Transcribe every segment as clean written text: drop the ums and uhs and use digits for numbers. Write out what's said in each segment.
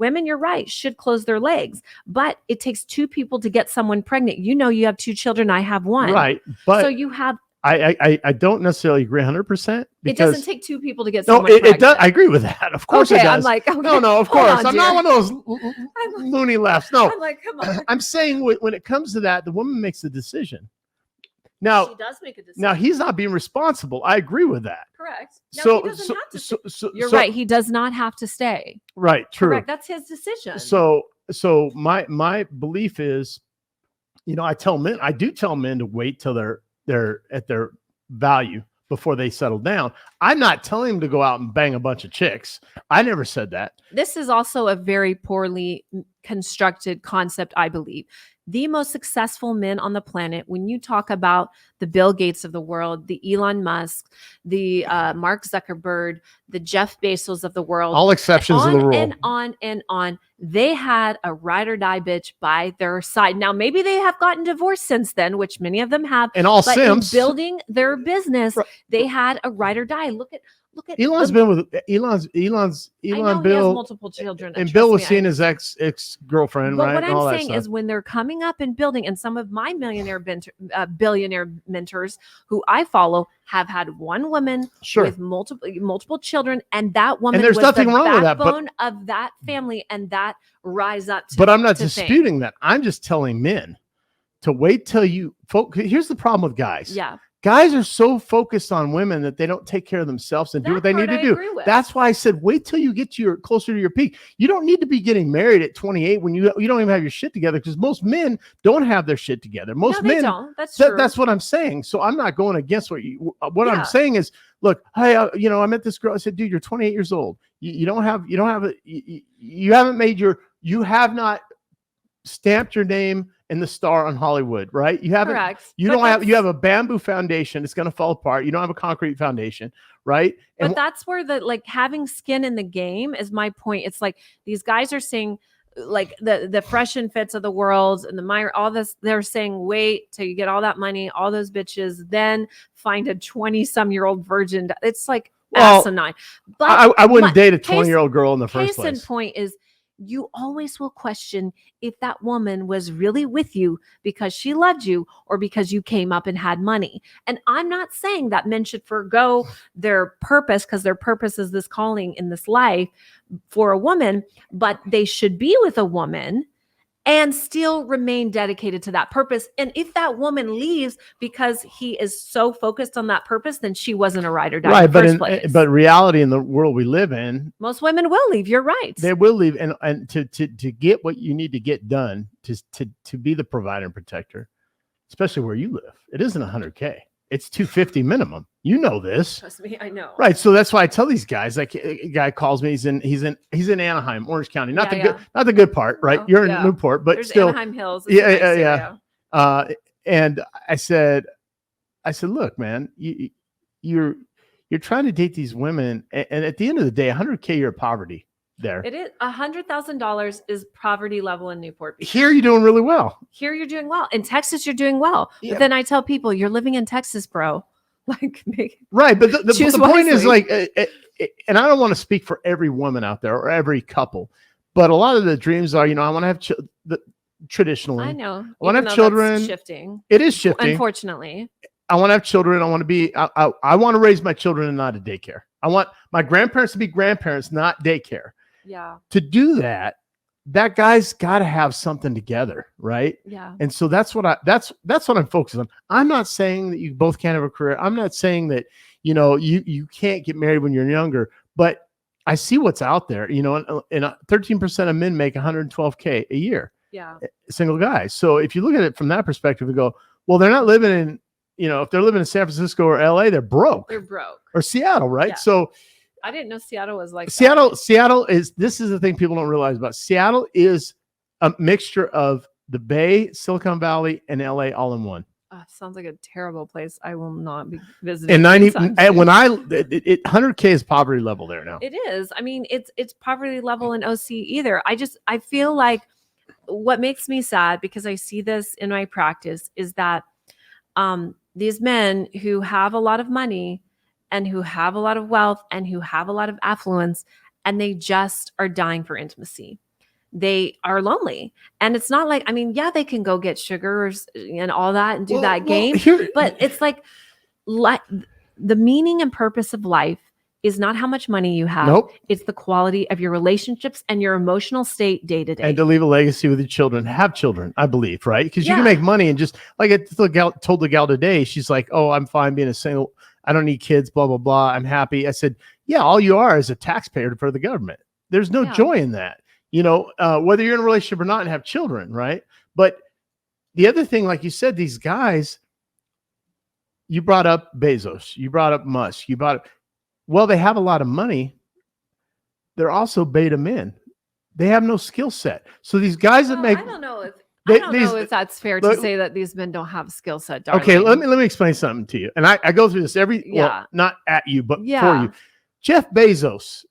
women, you're right, should close their legs. But it takes two people to get someone pregnant. You know, you have two children. I have one. Right. But so you have. I don't necessarily agree 100%. It doesn't take two people to get someone pregnant. It does. I agree with that. Of course it does. I'm like, okay, no, of course. I'm not one of those like, loony laughs. No. I'm like, come on. I'm saying when it comes to that, the woman makes the decision. Now, she does make a decision. Now, he's not being responsible. I agree with that. Correct. Now, he doesn't have to You're right. He does not have to stay. Right. True. Correct. That's his decision. So my belief is, you know, I do tell men to wait till they're at their value before they settle down. I'm not telling them to go out and bang a bunch of chicks. I never said that. This is also a very poorly constructed concept, I believe. The most successful men on the planet, when you talk about the Bill Gates of the world, the Elon Musk, the Mark Zuckerberg, the Jeff Bezos of the world, all exceptions of the rule, and on, they had a ride or die bitch by their side. Now, maybe they have gotten divorced since then, which many of them have. And all but simps. in building their business, they had a ride or die. Look at Elon's been with Elon. I know Bill, he has multiple children, and Bill was seeing his ex girlfriend, right? But what I'm saying is, when they're coming up and building, and some of my billionaire mentors who I follow have had one woman with multiple children, and that woman and there's was nothing the wrong with that, backbone of that family, and that rise up. But I'm not disputing that. I'm just telling men to wait till you. Here's the problem with guys. Yeah. Guys are so focused on women that they don't take care of themselves and do what they need to do. That's why I said, wait till you get closer to your peak. You don't need to be getting married at 28 when you don't even have your shit together, because most men don't have their shit together. Most men don't. That's true. That's what I'm saying. So I'm not going against I'm saying is, look, hey, I met this girl. I said, dude, you're 28 years old. You have not stamped your name in the star on Hollywood, right? You haven't. Correct. You have a bamboo foundation. It's going to fall apart. You don't have a concrete foundation, right? But that's where having skin in the game is my point. It's like these guys are saying, like the Fresh and Fits of the world and the Meyer, all this. They're saying, wait till you get all that money, all those bitches, then find a 20-some-year-old virgin. It's like asinine. But I wouldn't date a 20-year-old girl in the first place. Case in point is, you always will question if that woman was really with you because she loved you or because you came up and had money. And I'm not saying that men should forgo their purpose, because their purpose is this calling in this life for a woman, but they should be with a woman and still remain dedicated to that purpose. And if that woman leaves because he is so focused on that purpose, then she wasn't a ride or die in the first place. But reality in the world we live in, most women will leave. You're right. They will leave, and to get what you need to get done, to be the provider and protector, especially where you live, it isn't $100K. It's $250 minimum. You know this. Trust me, I know. Right. So that's why I tell these guys, like, a guy calls me, he's in Anaheim, Orange County. Not the good part, right? No, you're in Newport, but there's still Anaheim Hills. Yeah. And I said, look, man, you're trying to date these women, and at the end of the day, $100K, you're poverty. There. It is $100,000 is poverty level in Newport Beach. Here you're doing really well. Here you're doing well. In Texas, you're doing well. Yeah. But then I tell people, you're living in Texas, bro. Like, right. But the point is, like, and I don't want to speak for every woman out there or every couple, but a lot of the dreams are, I want to have traditionally. I know. I want to have children. Shifting. It is shifting. Unfortunately. I want to have children. I want to be. I want to raise my children and not a daycare. I want my grandparents to be grandparents, not daycare. Yeah. To do that guy's got to have something together, right? Yeah. And so that's what I'm focused on. I'm not saying that you both can't have a career. I'm not saying that you can't get married when you're younger, but I see what's out there. And 13% of men make $112K a year. Yeah. Single guys. So if you look at it from that perspective and go, well, they're not living in, if they're living in San Francisco or LA, they're broke. They're broke. Or Seattle, right? Yeah. So I didn't know Seattle was like Seattle is, this is the thing people don't realize about Seattle, is a mixture of the Bay, Silicon Valley, and LA all in one. Sounds like a terrible place. I will not be visiting. And 100K is poverty level there now. It is. I mean, it's poverty level in OC either. I feel like what makes me sad, because I see this in my practice, is that these men who have a lot of money and who have a lot of wealth and who have a lot of affluence, and they just are dying for intimacy. they are lonely. And it's not like, I mean, yeah, they can go get sugars and all that and do that game, but it's like the meaning and purpose of life is not how much money you have. Nope. It's the quality of your relationships and your emotional state day to day. And to leave a legacy with your children, have children, I believe, right? Because you Yeah. can make money and just like I told the gal today, she's like, oh, I'm fine being a single. I don't need kids, blah, blah, blah. I'm happy. I said, yeah, all you are is a taxpayer for the government. There's no joy in that, you know, whether you're in a relationship or not and have children, right? But the other thing, like you said, these guys, you brought up Bezos, you brought up Musk, you brought up, well, they have a lot of money. They're also beta men. They have no skill set. So these guys that make, I don't know if that's fair to say that these men don't have skill set. Darling. Okay, let me explain something to you. And I go through this well, not at you, but for you. Jeff Bezos,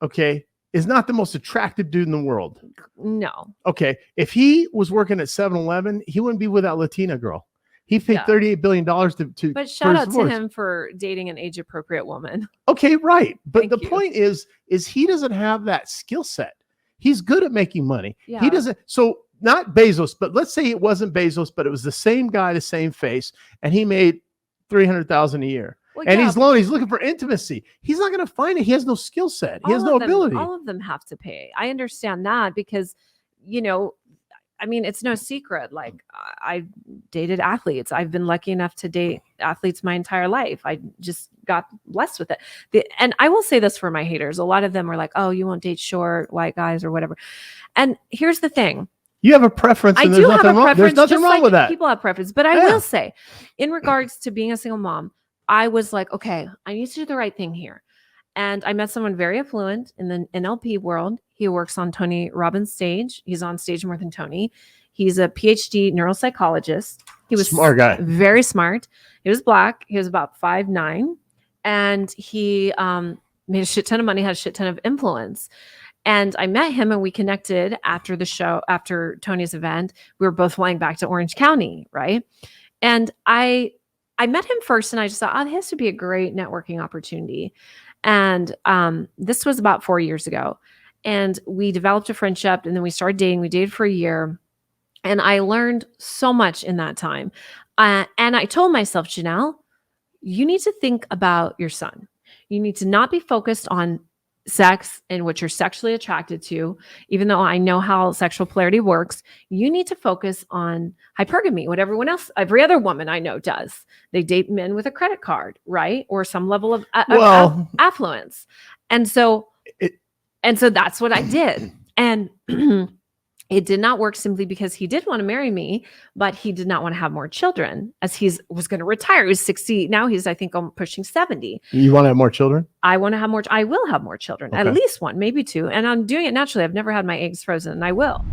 okay, is not the most attractive dude in the world. No. Okay, if he was working at 7-Eleven, he wouldn't be with that Latina girl. He paid $38 billion to But shout out to him for dating an age appropriate woman. Okay, right. But the point is he doesn't have that skill set. He's good at making money. Yeah. He doesn't. So not Bezos, but let's say it wasn't Bezos, but it was the same guy, the same face, and he made $300,000 a year. Well, and he's lonely. He's looking for intimacy. He's not going to find it. He has no skill set. He has no ability. All of them have to pay. I understand that because, you know, I mean, it's no secret. Like I dated athletes. I've been lucky enough to date athletes my entire life. I just got blessed with it. And I will say this for my haters. A lot of them are like, oh, you won't date short white guys or whatever. And here's the thing. You have a preference. And there's nothing wrong. There's nothing wrong with that. People have preference. But I will say, in regards to being a single mom, I was like, okay, I need to do the right thing here. And I met someone very affluent in the NLP world. He works on Tony Robbins' stage. He's on stage more than Tony. He's a PhD neuropsychologist. He was smart guy, very smart. He was Black. He was about 5'9", and he made a shit ton of money, had a shit ton of influence. And I met him and we connected after the show, after Tony's event. We were both flying back to Orange County, right? And I met him first and I just thought, oh, this would be a great networking opportunity. And this was about 4 years ago. And we developed a friendship and then we started dating. We dated for a year. And I learned so much in that time. And I told myself, Jenelle, you need to think about your son. You need to not be focused on sex and what you're sexually attracted to, even though I know how sexual polarity works. You need to focus on hypergamy, what everyone else, every other woman I know does. They date men with a credit card, right? Or some level of affluence. And so that's what I did. And it did not work simply because he did want to marry me, but he did not want to have more children as he was going to retire. He was 60. Now he's, I think, pushing 70. You want to have more children? I want to have more. I will have more children, at least one, maybe two. And I'm doing it naturally. I've never had my eggs frozen and I will.